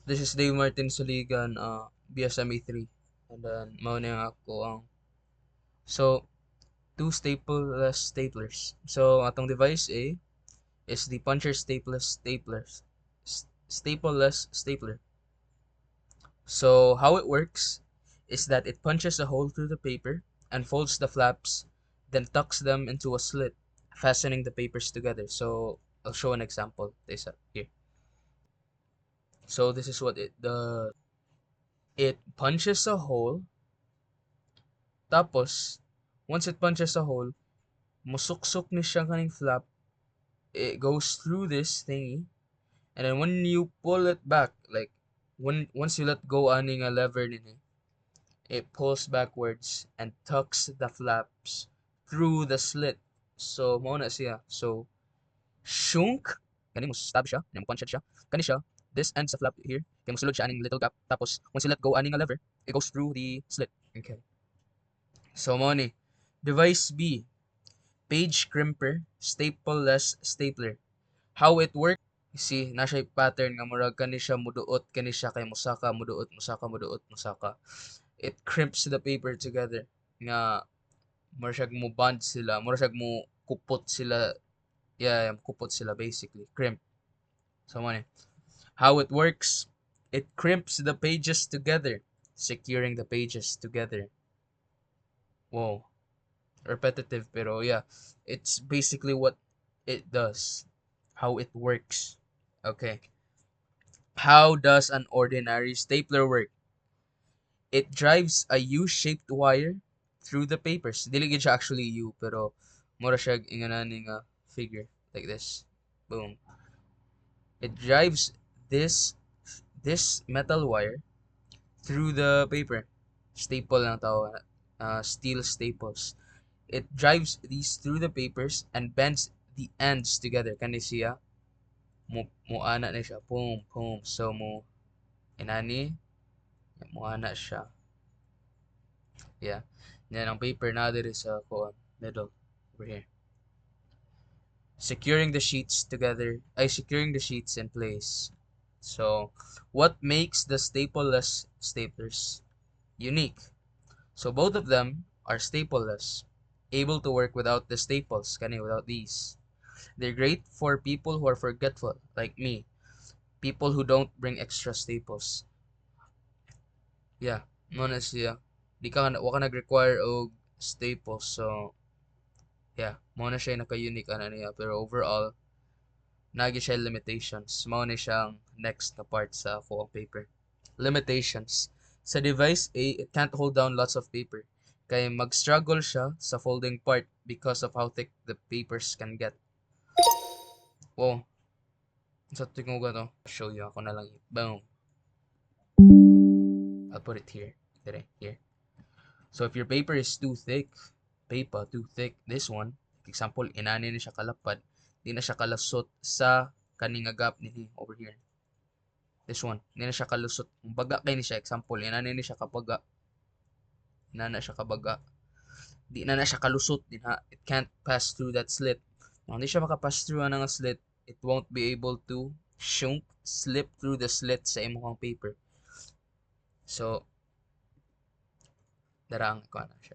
This is Dave Martin Soligan, BSME 3. And then, mauna yung ako ang... So, two stapleless staplers. So, atong device A is the puncher stapleless stapler. So, how it works is that it punches a hole through the paper and folds the flaps, then tucks them into a slit, fastening the papers together. So, I'll show an example. Here. So, this is what it does. It punches a hole. Tapos, once it punches a hole, musuksok ni siya kaning flap. It goes through this thingy. And then when you pull it back, like, once you let go aning a lever nini, it pulls backwards and tucks the flaps through the slit. So, mao na siya. So, shunk, kani mo stab siya, kani mo punch siya. Kani siya, this ends the flap here. Kaya mo sulod siya aning little gap. Tapos, once you let go aning a lever, it goes through the slit. Okay. So, mao ni. Device B, page crimper, stapleless stapler. How it works, see, na siya pattern nga murag kani siya muduot kani siya kay musaka muduot musaka. It crimps the paper together nga mura siya mo bond sila, mura siya mo kupot sila. Yeah, kupot sila basically, crimp. So mo ni. How it works, it crimps the pages together, securing the pages together. Whoa. Repetitive pero yeah, it's basically what it does, how it works. Okay, how does an ordinary stapler work? It drives a U-shaped wire through the papers. Dili gid siya actually U, pero mura siya ingananing figure like this. Boom. It drives this this metal wire through the paper. Staple lang tawag, steel staples. It drives these through the papers and bends the ends together. Kani siya, mo ana na siya. Boom, boom. So, inani, mo ana siya. Yeah. Yan, ang paper na dito sa middle, over here. Securing the sheets in place. So, what makes the stapleless staplers unique? So, both of them are stapleless, able to work without the staples, without these. They're great for people who are forgetful, like me. People who don't bring extra staples. Yeah, mo na siya. Wa ka nag-require og staples. So, yeah, mo na siya naka-unique niya. Pero overall, nagi siya limitations. Mo na siyang next na part sa ako paper. Limitations. Sa device A, it can't hold down lots of paper. Kaya mag-struggle siya sa folding part because of how thick the papers can get. Wow, sa tingugan to, show you ako na lang. Boom. I'll put it here. Here. So if your paper is too thick, this one, example, inani na siya kalapad, di na siya kalasot sa kaning gap ni over here. This one, di na siya kalusot. Baga kay ni siya, example, inani ni siya kabaga. Inana siya kabaga. Di na siya kalusot din ha. It can't pass through that slit. Kung hindi siya makapass through ang slit, it won't be able to slip through the slit sa imong paper. So, darang ko na siya.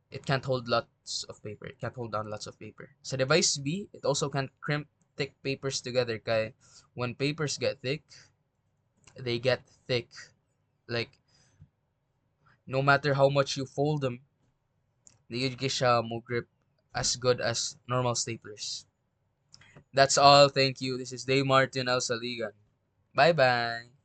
It can't hold lots of paper. It can't hold down lots of paper. Sa device B, it also can't crimp thick papers together. Kaya when papers get thick, they get thick. Like, no matter how much you fold them, di siya mo grip as good as normal staplers. That's all. Thank you. This is Dave Martin Al Saligan. Bye-bye.